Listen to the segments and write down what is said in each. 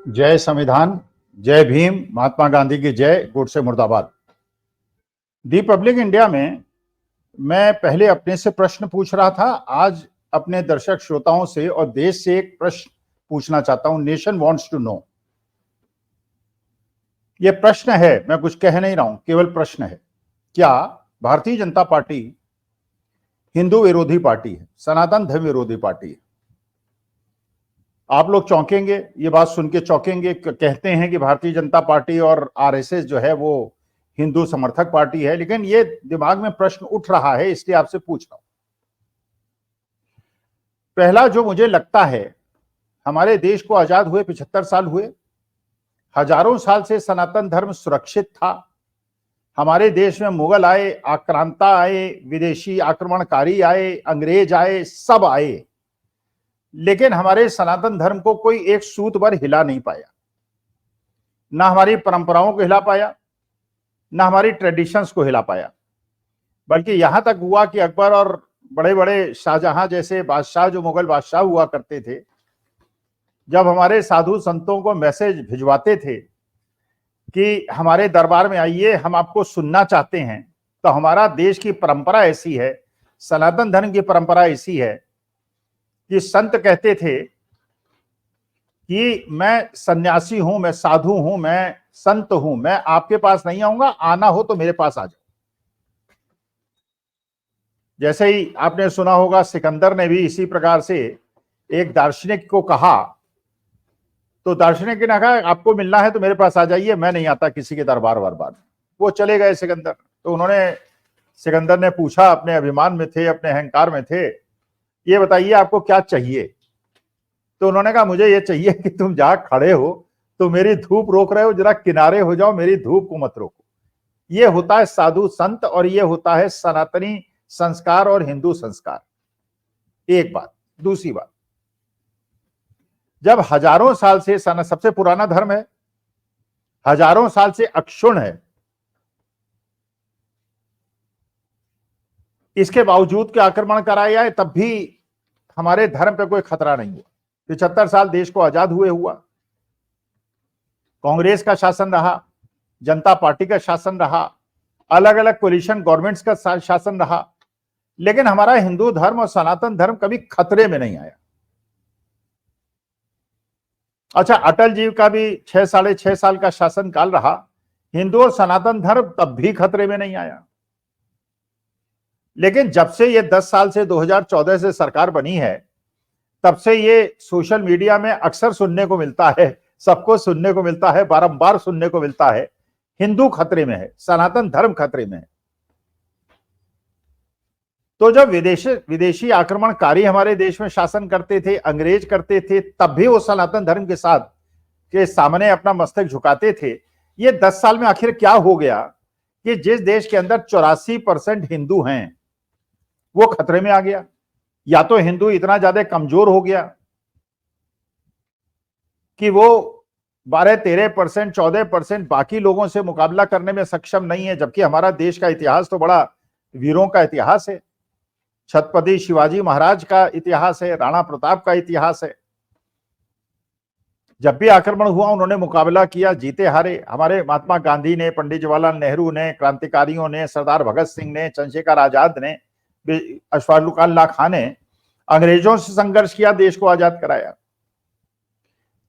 जय संविधान, जय भीम, महात्मा गांधी की जय, गोडसे मुर्दाबाद। रिपब्लिक इंडिया में मैं पहले अपने से प्रश्न पूछ रहा था, आज अपने दर्शक श्रोताओं से और देश से एक प्रश्न पूछना चाहता हूं। Nation wants to know. यह प्रश्न है, मैं कुछ कह नहीं रहा हूं, केवल प्रश्न है। क्या भारतीय जनता पार्टी हिंदू विरोधी पार्टी है, सनातन धर्म विरोधी पार्टी है? आप लोग चौंकेंगे, ये बात सुन के चौंकेंगे। कहते हैं कि भारतीय जनता पार्टी और आरएसएस जो है वो हिंदू समर्थक पार्टी है, लेकिन ये दिमाग में प्रश्न उठ रहा है, इसलिए आपसे पूछ रहा हूं। पहला जो मुझे लगता है, हमारे देश को आजाद हुए 75 साल हुए, हजारों साल से सनातन धर्म सुरक्षित था। हमारे देश में मुगल आए, आक्रांता आए, विदेशी आक्रमणकारी आए, अंग्रेज आए, सब आए, लेकिन हमारे सनातन धर्म को कोई एक सूत भर हिला नहीं पाया। ना हमारी परंपराओं को हिला पाया, ना हमारी ट्रेडिशंस को हिला पाया। बल्कि यहां तक हुआ कि अकबर और बड़े बड़े शाहजहां जैसे बादशाह, जो मुगल बादशाह हुआ करते थे, जब हमारे साधु संतों को मैसेज भिजवाते थे कि हमारे दरबार में आइए, हम आपको सुनना चाहते हैं, तो हमारा देश की परंपरा ऐसी है, सनातन धर्म की परंपरा ऐसी है कि संत कहते थे कि मैं सन्यासी हूं, मैं साधु हूं, मैं संत हूं, मैं आपके पास नहीं आऊंगा, आना हो तो मेरे पास आ जाओ। जैसे ही आपने सुना होगा, सिकंदर ने भी इसी प्रकार से एक दार्शनिक को कहा, तो दार्शनिक ने कहा आपको मिलना है तो मेरे पास आ जाइए, मैं नहीं आता किसी के दरबार वरबार। वो चले गए सिकंदर। तो सिकंदर ने पूछा, अपने अभिमान में थे, अपने अहंकार में थे, ये बताइए आपको क्या चाहिए? तो उन्होंने कहा मुझे ये चाहिए कि तुम जहां खड़े हो तो मेरी धूप रोक रहे हो, जरा किनारे हो जाओ, मेरी धूप को मत रोको। ये होता है साधु संत, और ये होता है सनातनी संस्कार और हिंदू संस्कार। एक बात। दूसरी बात, जब हजारों साल से सबसे पुराना धर्म है, हजारों साल से अक्षुण्ण है, इसके बावजूद के आक्रमण कराए जाए तब भी हमारे धर्म पे कोई खतरा नहीं हुआ। 75 साल देश को आजाद हुए हुआ, कांग्रेस का शासन रहा, जनता पार्टी का शासन रहा, अलग अलग कोलिशन गवर्नमेंट्स का शासन रहा, लेकिन हमारा हिंदू धर्म और सनातन धर्म कभी खतरे में नहीं आया। अच्छा, अटल जी का भी 6 साल का शासन काल रहा, हिंदू और सनातन धर्म तब भी खतरे में नहीं आया। लेकिन जब से ये 10 साल से 2014 से सरकार बनी है, तब से ये सोशल मीडिया में अक्सर सुनने को मिलता है, सबको सुनने को मिलता है, बारंबार सुनने को मिलता है, हिंदू खतरे में है, सनातन धर्म खतरे में है। तो जब विदेशी आक्रमणकारी हमारे देश में शासन करते थे, अंग्रेज करते थे, तब भी वो सनातन धर्म के सामने अपना मस्तक झुकाते थे। ये 10 साल में आखिर क्या हो गया कि जिस देश के अंदर 84% हिंदू हैं, वो खतरे में आ गया? या तो हिंदू इतना ज्यादा कमजोर हो गया कि वो 12-13%, 14% बाकी लोगों से मुकाबला करने में सक्षम नहीं है, जबकि हमारा देश का इतिहास तो बड़ा वीरों का इतिहास है। छत्रपति शिवाजी महाराज का इतिहास है, राणा प्रताप का इतिहास है। जब भी आक्रमण हुआ उन्होंने मुकाबला किया, जीते हारे। हमारे महात्मा गांधी ने, पंडित जवाहरलाल नेहरू ने, क्रांतिकारियों ने, सरदार भगत सिंह ने, चंद्रशेखर आजाद ने, अशफाकुल्लाह खां ने अंग्रेजों से संघर्ष किया, देश को आजाद कराया।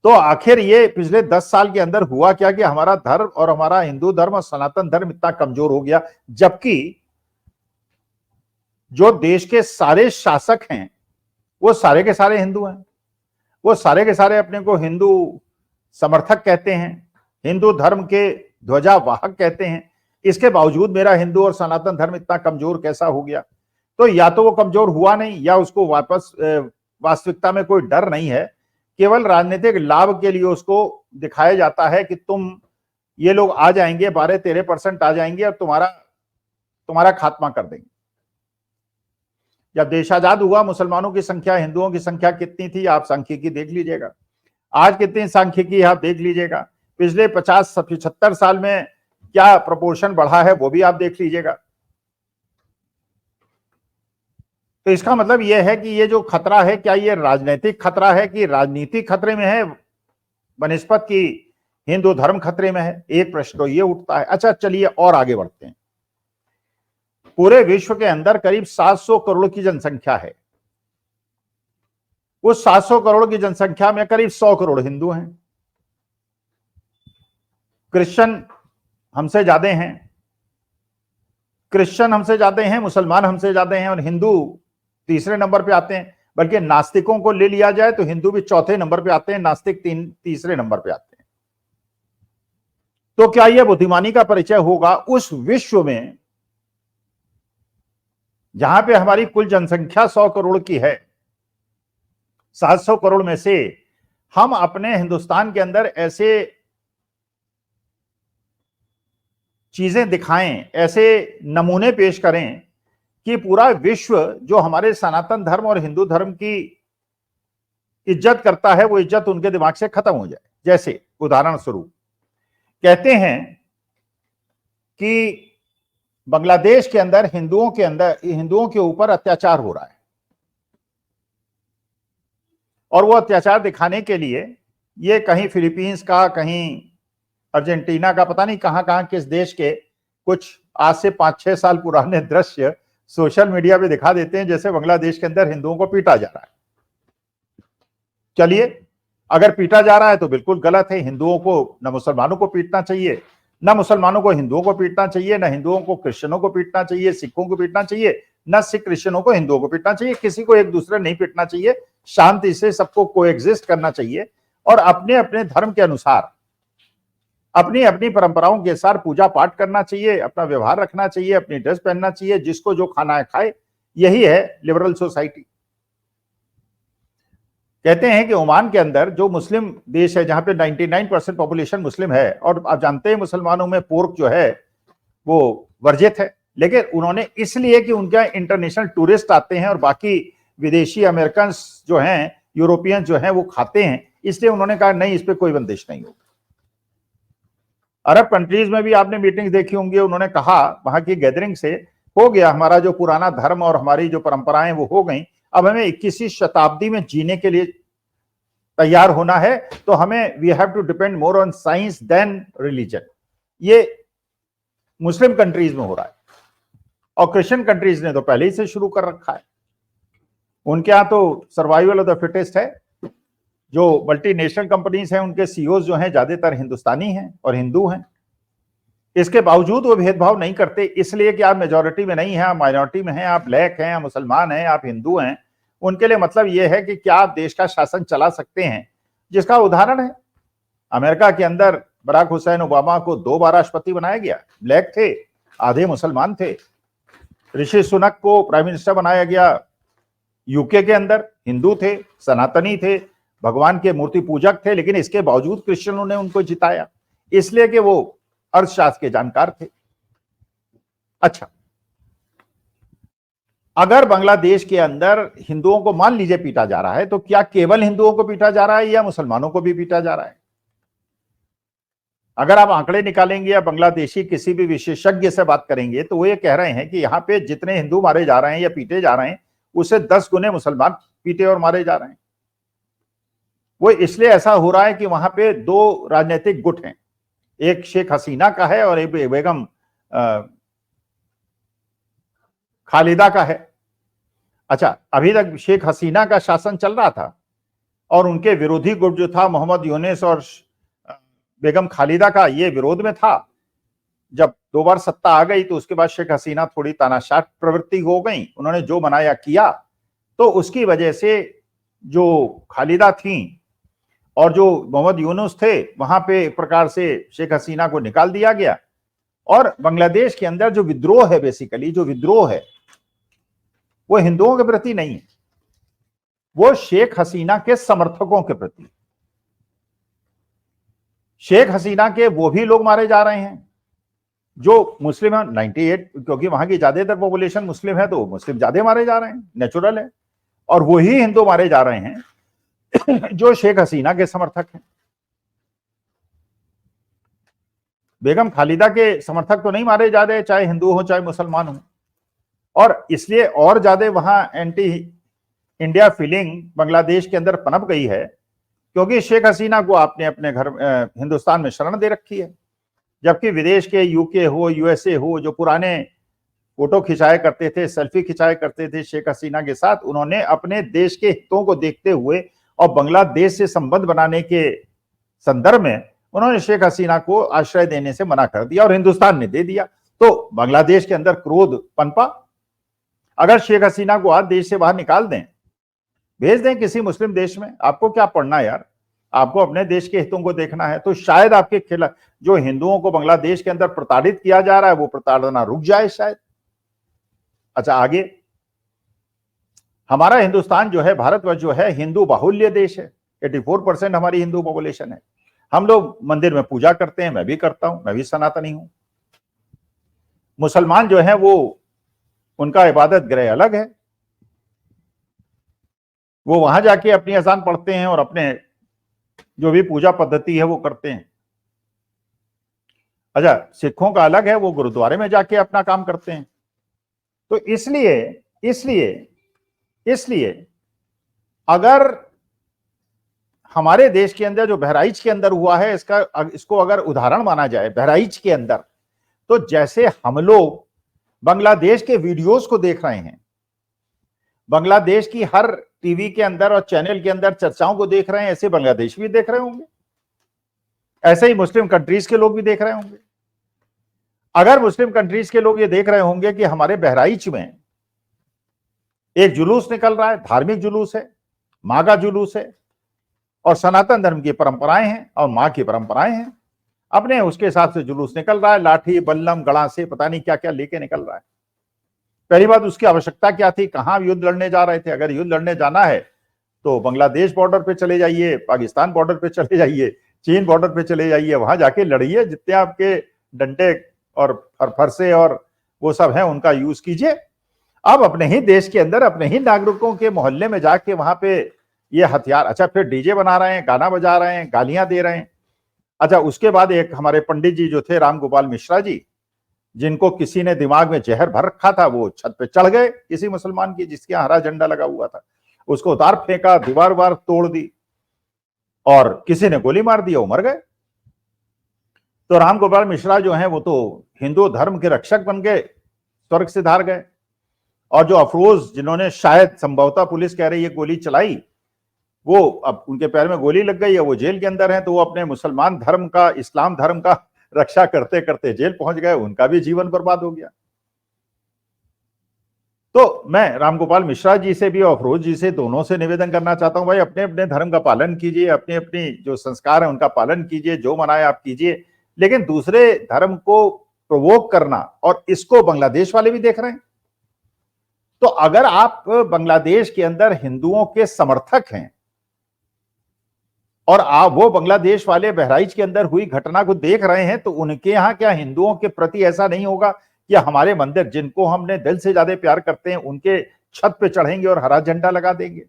तो आखिर ये पिछले 10 साल के अंदर हुआ क्या कि हमारा धर्म और हमारा हिंदू धर्म और सनातन धर्म इतना कमजोर हो गया, जबकि जो देश के सारे शासक हैं वो सारे के सारे हिंदू हैं, वो सारे के सारे अपने को हिंदू समर्थक कहते हैं, हिंदू धर्म के ध्वजावाहक कहते हैं। इसके बावजूद मेरा हिंदू और सनातन धर्म इतना कमजोर कैसा हो गया? तो या तो वो कमजोर हुआ नहीं, या उसको वापस वास्तविकता में कोई डर नहीं है, केवल राजनीतिक लाभ के लिए उसको दिखाया जाता है कि ये लोग आ जाएंगे, 12-13% आ जाएंगे और तुम्हारा खात्मा कर देंगे। जब देश आजाद हुआ, मुसलमानों की संख्या, हिंदुओं की संख्या कितनी थी आप सांख्यिकी देख लीजिएगा। आज कितनी सांख्यिकी आप देख लीजिएगा। पिछले 50-75 साल में क्या प्रोपोर्शन बढ़ा है वो भी आप देख लीजिएगा। तो इसका मतलब यह है कि ये जो खतरा है, क्या ये राजनीतिक खतरा है कि राजनीति खतरे में है? बनिस्बत की हिंदू धर्म खतरे में है? एक प्रश्न तो ये उठता है। अच्छा चलिए और आगे बढ़ते हैं। पूरे विश्व के अंदर करीब 700 करोड़ की जनसंख्या है। उस 700 करोड़ की जनसंख्या में करीब 100 करोड़ हिंदू हैं। क्रिश्चियन हमसे ज्यादा हैं, मुसलमान हमसे ज्यादा हैं, और हिंदू तीसरे नंबर पे आते हैं। बल्कि नास्तिकों को ले लिया जाए तो हिंदू भी चौथे नंबर पे आते हैं, नास्तिक तीसरे नंबर पे आते हैं। तो क्या यह बुद्धिमानी का परिचय होगा उस विश्व में जहां पे हमारी कुल जनसंख्या 100 करोड़ की है, 700 करोड़ में से हम अपने हिंदुस्तान के अंदर ऐसे चीजें दिखाएं, ऐसे नमूने पेश करें कि पूरा विश्व जो हमारे सनातन धर्म और हिंदू धर्म की इज्जत करता है वो इज्जत उनके दिमाग से खत्म हो जाए। जैसे उदाहरण स्वरूप कहते हैं कि बांग्लादेश के अंदर हिंदुओं के ऊपर अत्याचार हो रहा है, और वो अत्याचार दिखाने के लिए ये कहीं फिलीपींस का, कहीं अर्जेंटीना का, पता नहीं कहां कहां किस देश के कुछ आज से 5-6 साल पुराने दृश्य सोशल मीडिया पे दिखा देते हैं, जैसे बांग्लादेश के अंदर हिंदुओं को पीटा जा रहा है। चलिए, अगर पीटा जा रहा है तो बिल्कुल गलत है। हिंदुओं को न मुसलमानों को पीटना चाहिए, न मुसलमानों को हिंदुओं को पीटना चाहिए, न हिंदुओं को क्रिश्चियनों को पीटना चाहिए, सिखों को पीटना चाहिए, न सिख क्रिश्चियनों को हिंदुओं को पीटना चाहिए। किसी को एक दूसरे नहीं पीटना चाहिए, शांति से सबको कोएग्जिस्ट करना चाहिए, और अपने अपने धर्म के अनुसार अपनी अपनी परंपराओं के साथ पूजा पाठ करना चाहिए, अपना व्यवहार रखना चाहिए, अपनी ड्रेस पहनना चाहिए, जिसको जो खाना है खाए। यही है लिबरल सोसाइटी। कहते हैं कि ओमान के अंदर जो मुस्लिम देश है, जहां पे 99% पॉपुलेशन मुस्लिम है, और आप जानते हैं मुसलमानों में पोर्क जो है वो वर्जित है, लेकिन उन्होंने इसलिए कि उनका इंटरनेशनल टूरिस्ट आते हैं और बाकी विदेशी अमेरिकन जो हैं, यूरोपियन जो हैं वो खाते हैं, इसलिए उन्होंने कहा नहीं, इस पर कोई बंदिश नहीं होगी। अरब कंट्रीज में भी आपने मीटिंग देखी होंगी, उन्होंने कहा वहां की गैदरिंग से हो गया, हमारा जो पुराना धर्म और हमारी जो परंपराएं वो हो गई, अब हमें 21वीं शताब्दी में जीने के लिए तैयार होना है, तो हमें we have to depend more on science than religion. ये मुस्लिम कंट्रीज में हो रहा है, और क्रिश्चियन कंट्रीज ने तो पहले ही से शुरू कर रखा है। उनके यहां तो सर्वाइवल ऑफ द फिटेस्ट है। जो मल्टीनेशनल कंपनीज हैं उनके सीईओ जो हैं ज्यादातर हिंदुस्तानी हैं और हिंदू हैं। इसके बावजूद वो भेदभाव नहीं करते, इसलिए कि आप मेजॉरिटी में नहीं हैं, आप माइनॉरिटी में हैं, आप ब्लैक हैं, आप मुसलमान हैं, आप हिंदू हैं। उनके लिए मतलब ये है कि क्या आप देश का शासन चला सकते हैं, जिसका उदाहरण है अमेरिका के अंदर बराक हुसैन ओबामा को 2 बार राष्ट्रपति बनाया गया, ब्लैक थे, आधे मुसलमान थे। ऋषि सुनक को प्राइम मिनिस्टर बनाया गया, यूके के अंदर हिंदू थे, सनातनी थे, भगवान के मूर्ति पूजक थे, लेकिन इसके बावजूद क्रिश्चियनों ने उनको जिताया, इसलिए कि वो अर्थशास्त्र के जानकार थे। अच्छा, अगर बांग्लादेश के अंदर हिंदुओं को मान लीजिए पीटा जा रहा है, तो क्या केवल हिंदुओं को पीटा जा रहा है या मुसलमानों को भी पीटा जा रहा है? अगर आप आंकड़े निकालेंगे या बांग्लादेशी किसी भी विशेषज्ञ से बात करेंगे, तो वो ये कह रहे हैं कि यहाँ पे जितने हिंदू मारे जा रहे हैं या पीटे जा रहे हैं, उससे 10 गुने मुसलमान पीटे और मारे जा रहे हैं। वो इसलिए ऐसा हो रहा है कि वहां पे 2 राजनीतिक गुट हैं, एक शेख हसीना का है और एक बेगम खालिदा का है। अच्छा, अभी तक शेख हसीना का शासन चल रहा था और उनके विरोधी गुट जो था मोहम्मद यूनिस और बेगम खालिदा का, ये विरोध में था। जब 2 बार सत्ता आ गई तो उसके बाद शेख हसीना थोड़ी तानाशाह प्रवृत्ति हो गई, उन्होंने जो बनाया किया, तो उसकी वजह से जो खालिदा थी और जो मोहम्मद यूनुस थे, वहां पे एक प्रकार से शेख हसीना को निकाल दिया गया। और बांग्लादेश के अंदर जो विद्रोह है, बेसिकली जो विद्रोह है वो हिंदुओं के प्रति नहीं है, वो शेख हसीना के समर्थकों के प्रति। शेख हसीना के वो भी लोग मारे जा रहे हैं जो मुस्लिम है, 98, क्योंकि वहां की ज्यादातर पॉपुलेशन मुस्लिम है, तो मुस्लिम ज्यादा मारे जा रहे हैं, नेचुरल है। और वही हिंदू मारे जा रहे हैं जो शेख हसीना के समर्थक हैं। बेगम खालिदा के समर्थक तो नहीं मारे जा रहे, चाहे हिंदू हो चाहे मुसलमान हो। और इसलिए और ज्यादा वहां एंटी इंडिया फीलिंग बांग्लादेश के अंदर पनप गई है, क्योंकि शेख हसीना को आपने अपने घर हिंदुस्तान में शरण दे रखी है, जबकि विदेश के यूके हो, यूएसए हो, जो पुराने फोटो खिंचाया करते थे, सेल्फी खिंचाया करते थे शेख हसीना के साथ, उन्होंने अपने देश के हितों को देखते हुए और बांग्लादेश से संबंध बनाने के संदर्भ में उन्होंने शेख हसीना को आश्रय देने से मना कर दिया और हिंदुस्तान ने दे दिया। तो बांग्लादेश के अंदर क्रोध पनपा। अगर शेख हसीना को आज देश से बाहर निकाल दें, भेज दें किसी मुस्लिम देश में, आपको क्या पढ़ना यार, आपको अपने देश के हितों को देखना है, तो शायद आपके खिलाफ जो हिंदुओं को बांग्लादेश के अंदर प्रताड़ित किया जा रहा है वो प्रताड़ना रुक जाए शायद। अच्छा, आगे हमारा हिंदुस्तान जो है, भारतवर्ष जो है, हिंदू बाहुल्य देश है। 84% हमारी हिंदू पॉपुलेशन है। हम लोग मंदिर में पूजा करते हैं, मैं भी करता हूं, मैं भी सनातनी हूं। मुसलमान जो है वो उनका इबादत गृह अलग है, वो वहां जाके अपनी अजान पढ़ते हैं और अपने जो भी पूजा पद्धति है वो करते हैं। अच्छा, सिखों का अलग है, वो गुरुद्वारे में जाके अपना काम करते हैं। तो इसलिए अगर हमारे देश के अंदर जो बहराइच के अंदर हुआ है, इसको अगर उदाहरण माना जाए बहराइच के अंदर, तो जैसे हम लोग बांग्लादेश के वीडियोस को देख रहे हैं, बांग्लादेश की हर टीवी के अंदर और चैनल के अंदर चर्चाओं को देख रहे हैं, ऐसे बांग्लादेश भी देख रहे होंगे, ऐसे ही मुस्लिम कंट्रीज के लोग भी देख रहे होंगे। अगर मुस्लिम कंट्रीज के लोग ये देख रहे होंगे कि हमारे बहराइच में एक जुलूस निकल रहा है, धार्मिक जुलूस है, माँ का जुलूस है और सनातन धर्म की परंपराएं हैं और माँ की परंपराएं हैं, अपने उसके हिसाब से जुलूस निकल रहा है, लाठी बल्लम गड़ा से पता नहीं क्या क्या लेके निकल रहा है। पहली बात, उसकी आवश्यकता क्या थी, कहां युद्ध लड़ने जा रहे थे? अगर युद्ध लड़ने जाना है तो बांग्लादेश बॉर्डर पे चले जाइए, पाकिस्तान बॉर्डर पे चले जाइए, चीन बॉर्डर पे चले जाइए, वहां जाके लड़िए, जितने आपके डंडे और फरसे और वो सब है उनका यूज कीजिए। अब अपने ही देश के अंदर अपने ही नागरिकों के मोहल्ले में जाके वहां पे ये हथियार, अच्छा फिर डीजे बना रहे हैं, गाना बजा रहे हैं, गालियां दे रहे हैं। अच्छा, उसके बाद एक हमारे पंडित जी जो थे राम गोपाल मिश्रा जी, जिनको किसी ने दिमाग में जहर भर रखा था, वो छत पे चढ़ गए किसी मुसलमान की जिसके यहाँ हरा झंडा लगा हुआ था, उसको उतार फेंका, दीवार वार तोड़ दी और किसी ने गोली मार दी, वो मर गए। तो राम गोपाल मिश्रा जो हैं वो तो हिंदू धर्म के रक्षक बन गए, स्वर्ग से धार गए। और जो अफरोज, जिन्होंने शायद संभवतः पुलिस कह रही है गोली चलाई, वो अब उनके पैर में गोली लग गई है, वो जेल के अंदर है, तो वो अपने मुसलमान धर्म का, इस्लाम धर्म का रक्षा करते करते जेल पहुंच गए, उनका भी जीवन बर्बाद हो गया। तो मैं रामगोपाल मिश्रा जी से भी और अफरोज जी से, दोनों से निवेदन करना चाहता हूं, भाई अपने अपने धर्म का पालन कीजिए, अपनी अपनी जो संस्कार है उनका पालन कीजिए, जो मनाए आप कीजिए, लेकिन दूसरे धर्म को प्रोवोक करना, और इसको बांग्लादेश वाले भी देख रहे हैं। तो अगर आप बांग्लादेश के अंदर हिंदुओं के समर्थक हैं और आप वो बांग्लादेश वाले बहराइच के अंदर हुई घटना को देख रहे हैं, तो उनके यहां क्या हिंदुओं के प्रति ऐसा नहीं होगा कि हमारे मंदिर, जिनको हमने दिल से ज्यादा प्यार करते हैं, उनके छत पे चढ़ेंगे और हरा झंडा लगा देंगे?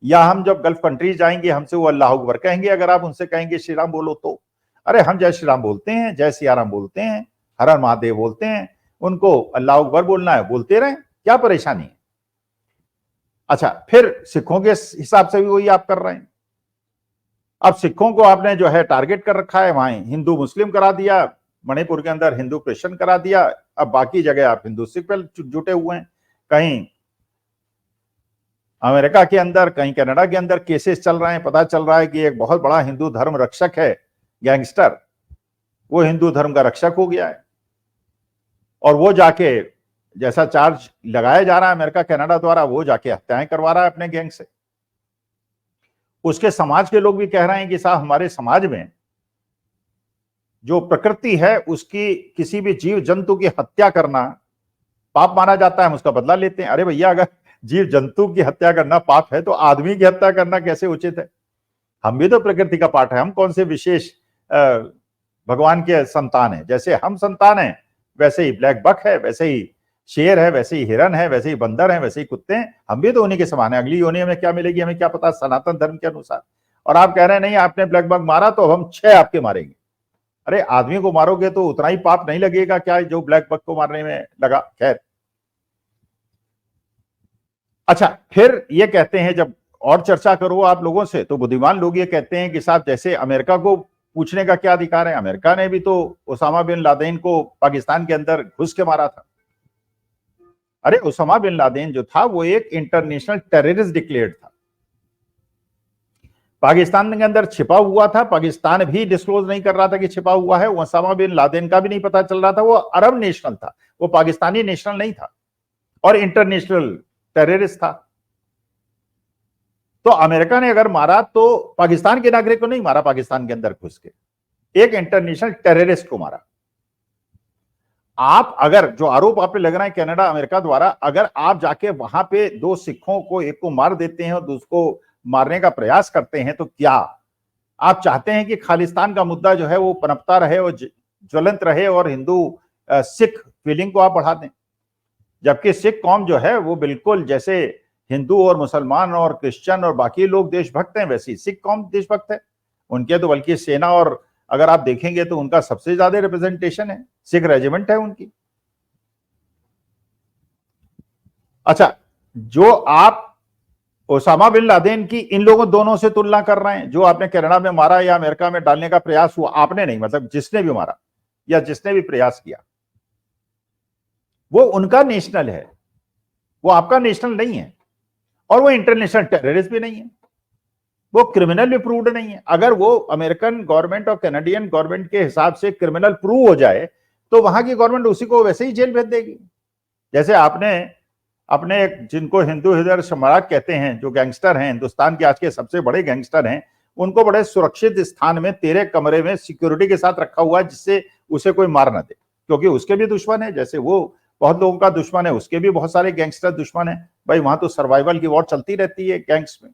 या हम जब गल्फ कंट्रीज जाएंगे, हमसे वो अल्लाह अकबर कहेंगे, अगर आप उनसे कहेंगे श्री राम बोलो तो? अरे हम जय श्री राम बोलते हैं, जय सियाराम बोलते हैं, हर हर महादेव बोलते हैं, उनको अल्लाह अकबर बोलना है, बोलते रहें, क्या परेशानी है? अच्छा, फिर सिखों के हिसाब से भी वही आप कर रहे हैं। अब सिखों को आपने जो है टारगेट कर रखा है, वहां हिंदू मुस्लिम करा दिया, मणिपुर के अंदर हिंदू क्रिश्चियन करा दिया, अब बाकी जगह आप हिंदू सिख पे जुटे हुए हैं। कहीं अमेरिका के अंदर, कहीं कनाडा के अंदर केसेस चल रहे हैं, पता चल रहा है कि एक बहुत बड़ा हिंदू धर्म रक्षक है, गैंगस्टर, वो हिंदू धर्म का रक्षक हो गया है और वो जाके, जैसा चार्ज लगाया जा रहा है अमेरिका कनाडा द्वारा, वो जाके हत्याएं करवा रहा है अपने गैंग से। उसके समाज के लोग भी कह रहे हैं कि साहब, हमारे समाज में जो प्रकृति है उसकी, किसी भी जीव जंतु की हत्या करना पाप माना जाता है, हम उसका बदला लेते हैं। अरे भैया, अगर जीव जंतु की हत्या करना पाप है तो आदमी की हत्या करना कैसे उचित है? हम भी तो प्रकृति का पार्ट है, हम कौन से विशेष भगवान के संतान है? जैसे हम संतान हैं, वैसे ही ब्लैक बक है, वैसे ही शेर है, वैसे ही हिरन है, वैसे ही बंदर है, वैसे ही कुत्ते हैं, हम भी तो उन्हीं के समान है। अगली योनि हमें क्या मिलेगी हमें क्या पता, सनातन धर्म के अनुसार। और आप कह रहे हैं नहीं, आपने ब्लैक बक मारा तो हम 6 आपके मारेंगे। अरे आदमी को मारोगे तो उतना ही पाप नहीं लगेगा क्या जो ब्लैक बक को मारने में लगा? खैर, अच्छा, फिर ये कहते हैं जब, और चर्चा करो आप लोगों से तो बुद्धिमान लोग ये कहते हैं कि साहब जैसे अमेरिका को पूछने का क्या अधिकार है, अमेरिका ने भी तो ओसामा बिन लादेन को पाकिस्तान के अंदर घुस के मारा था। अरे ओसामा बिन लादेन जो था वो एक इंटरनेशनल टेररिस्ट डिक्लेयर्ड था, पाकिस्तान के अंदर छिपा हुआ था, पाकिस्तान भी डिस्क्लोज नहीं कर रहा था कि छिपा हुआ है, ओसामा बिन लादेन का भी नहीं पता चल रहा था, वो अरब नेशनल था, वो पाकिस्तानी नेशनल नहीं था और इंटरनेशनल टेररिस्ट था। तो अमेरिका ने अगर मारा तो पाकिस्तान के नागरिक को नहीं मारा, पाकिस्तान के अंदर घुस के एक इंटरनेशनल टेररिस्ट को मारा। आप अगर जो आरोप आप पे लग रहा है कनाडा अमेरिका द्वारा, अगर आप जाके वहां पे दो सिखों को, एक को मार देते हैं और दूसरे को मारने का प्रयास करते हैं, तो क्या आप चाहते हैं कि खालिस्तान का मुद्दा जो है वो पनपता रहे और ज्वलंत रहे और हिंदू सिख फीलिंग को आप बढ़ा दें? जबकि सिख कौम जो है वो बिल्कुल जैसे हिंदू और मुसलमान और क्रिश्चियन और बाकी लोग देशभक्त हैं, वैसी सिख कौम देशभक्त है। उनके तो बल्कि सेना और अगर आप देखेंगे तो उनका सबसे ज्यादा रिप्रेजेंटेशन है, सिख रेजिमेंट है उनकी। अच्छा, जो आप ओसामा बिन लादेन की इन लोगों दोनों से तुलना कर रहे हैं, जो आपने कनाडा में मारा या अमेरिका में डालने का प्रयास हुआ, आपने नहीं, मतलब जिसने भी मारा या जिसने भी प्रयास किया, वो उनका नेशनल है, वो आपका नेशनल नहीं है और वो इंटरनेशनल टेररिस्ट भी नहीं है, वो क्रिमिनल भी प्रूव्ड नहीं है। अगर वो अमेरिकन गवर्नमेंट और कैनेडियन गवर्नमेंट के हिसाब से क्रिमिनल प्रूव हो जाए तो वहां की गवर्नमेंट उसी को वैसे ही जेल भेज देगी। जैसे आपने अपने जिनको हिंदू हृदय सम्राट कहते हैं, जो गैंगस्टर हैं, हिंदुस्तान के आज के सबसे बड़े गैंगस्टर हैं, उनको बड़े सुरक्षित स्थान में तेरे कमरे में सिक्योरिटी के साथ रखा हुआ है जिससे उसे कोई मार ना दे, क्योंकि उसके भी दुश्मन है, जैसे वो बहुत लोगों का दुश्मन है, उसके भी बहुत सारे गैंगस्टर दुश्मन है। भाई वहां तो सर्वाइवल की वॉर चलती रहती है गैंग्स में।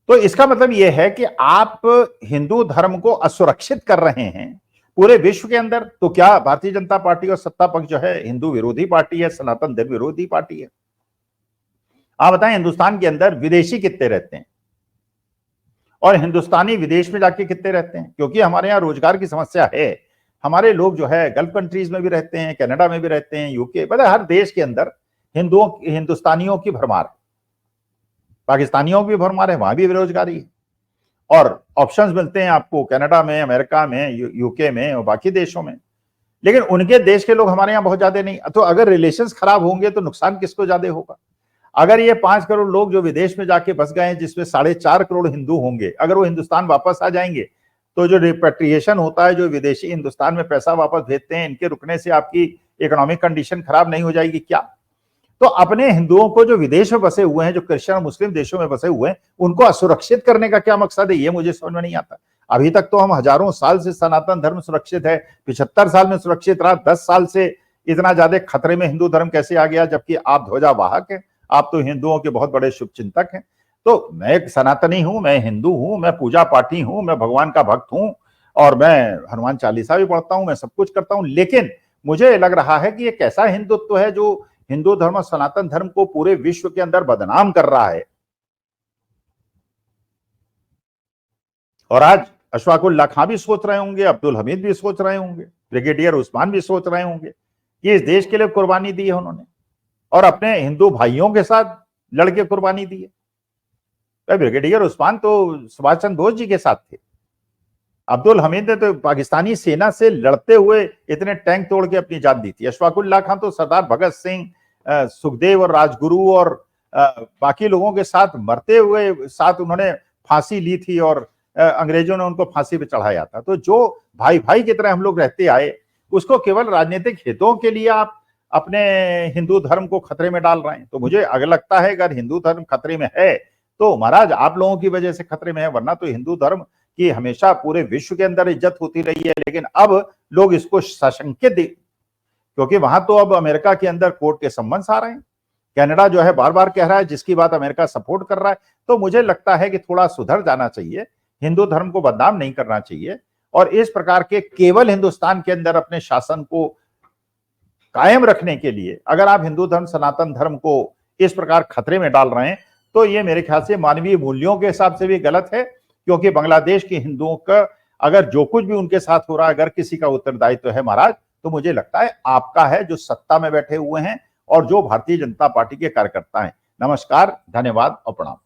तो इसका मतलब यह है कि आप हिंदू धर्म को असुरक्षित कर रहे हैं पूरे विश्व के अंदर। तो क्या भारतीय जनता पार्टी और सत्ता पक्ष जो है हिंदू विरोधी पार्टी है, सनातन धर्म विरोधी पार्टी है? आप बताएं, हिंदुस्तान के अंदर विदेशी कितने रहते हैं और हिंदुस्तानी विदेश में जाके कितने रहते हैं? क्योंकि हमारे यहाँ रोजगार की समस्या है। हमारे लोग जो है गल्फ कंट्रीज में भी रहते हैं, कनाडा में भी रहते हैं, यूके, मतलब हर देश के अंदर हिंदुस्तानियों की भरमार है, पाकिस्तानियों की भी भरमार है, वहां भी बेरोजगारी है और ऑप्शंस मिलते हैं आपको कनाडा में, अमेरिका में, यूके में और बाकी देशों में। लेकिन उनके देश के लोग हमारे यहाँ बहुत ज्यादा नहीं। तो अगर रिलेशंस खराब होंगे तो नुकसान किसको ज्यादा होगा? अगर ये 5 करोड़ लोग जो विदेश में जाके बस गए हैं, जिसमें 4.5 करोड़ हिंदू होंगे, अगर वो हिंदुस्तान वापस आ जाएंगे तो जो रिपेट्रिएशन होता है, जो विदेशी हिंदुस्तान में पैसा वापस भेजते हैं, इनके रुकने से आपकी इकोनॉमिक कंडीशन खराब नहीं हो जाएगी क्या? तो अपने हिंदुओं को जो विदेश में बसे हुए हैं, जो क्रिश्चियन और मुस्लिम देशों में बसे हुए हैं, उनको असुरक्षित करने का क्या मकसद है, ये मुझे समझ में नहीं आता। अभी तक तो हम हजारों साल से सनातन धर्म सुरक्षित है, 75 साल में सुरक्षित रहा, 10 साल से इतना ज्यादा खतरे में हिंदू धर्म कैसे आ गया? जबकि आप ध्वजावाहक हैं, आप तो हिंदुओं के बहुत बड़े शुभ चिंतक हैं। तो मैं एक सनातनी हूं, मैं हिंदू हूं, मैं पूजा पाठी हूं, मैं भगवान का भक्त हूं और मैं हनुमान चालीसा भी पढ़ता हूं, मैं सब कुछ करता हूं, लेकिन मुझे लग रहा है कि ये कैसा हिंदुत्व है जो हिंदू धर्म और सनातन धर्म को पूरे विश्व के अंदर बदनाम कर रहा है। और आज अशफाकुल्लाह खां भी सोच रहे होंगे, अब्दुल हमीद भी सोच रहे होंगे, ब्रिगेडियर उस्मान भी सोच रहे होंगे कि इस देश के लिए कुर्बानी दी है उन्होंने और अपने हिंदू भाइयों के साथ लड़के कुर्बानी दी है। ब्रिगेडियर उस्मान तो सुभाष चंद्र बोस जी के साथ थे, अब्दुल हमीद ने तो पाकिस्तानी सेना से लड़ते हुए इतने टैंक तोड़ के अपनी जान दी थी। अशफाकुल्लाह खां तो सरदार भगत सिंह, सुखदेव और राजगुरु और बाकी लोगों के साथ मरते हुए साथ उन्होंने फांसी ली थी और अंग्रेजों ने उनको फांसी पे चढ़ाया था। तो जो भाई भाई की तरह हम लोग रहते आए, उसको केवल राजनीतिक हितों के लिए आप अपने हिंदू धर्म को खतरे में डाल रहे हैं। तो मुझे अगर लगता है अगर हिंदू धर्म खतरे में है तो महाराज आप लोगों की वजह से खतरे में है, वरना तो हिंदू धर्म की हमेशा पूरे विश्व के अंदर इज्जत होती रही है। लेकिन अब लोग इसको सशंकित, क्योंकि वहां तो अब अमेरिका के अंदर कोर्ट के सम्मन्स आ रहे हैं, कनाडा जो है बार बार कह रहा है जिसकी बात अमेरिका सपोर्ट कर रहा है। तो मुझे लगता है कि थोड़ा सुधर जाना चाहिए, हिंदू धर्म को बदनाम नहीं करना चाहिए और इस प्रकार के केवल हिंदुस्तान के अंदर अपने शासन को कायम रखने के लिए अगर आप हिंदू धर्म सनातन धर्म को इस प्रकार खतरे में डाल रहे हैं तो ये मेरे ख्याल से मानवीय मूल्यों के हिसाब से भी गलत है। क्योंकि बांग्लादेश के हिंदुओं का अगर जो कुछ भी उनके साथ हो रहा है, अगर किसी का उत्तरदायित्व है महाराज, तो मुझे लगता है आपका है, जो सत्ता में बैठे हुए हैं और जो भारतीय जनता पार्टी के कार्यकर्ता हैं। नमस्कार, धन्यवाद और प्रणाम।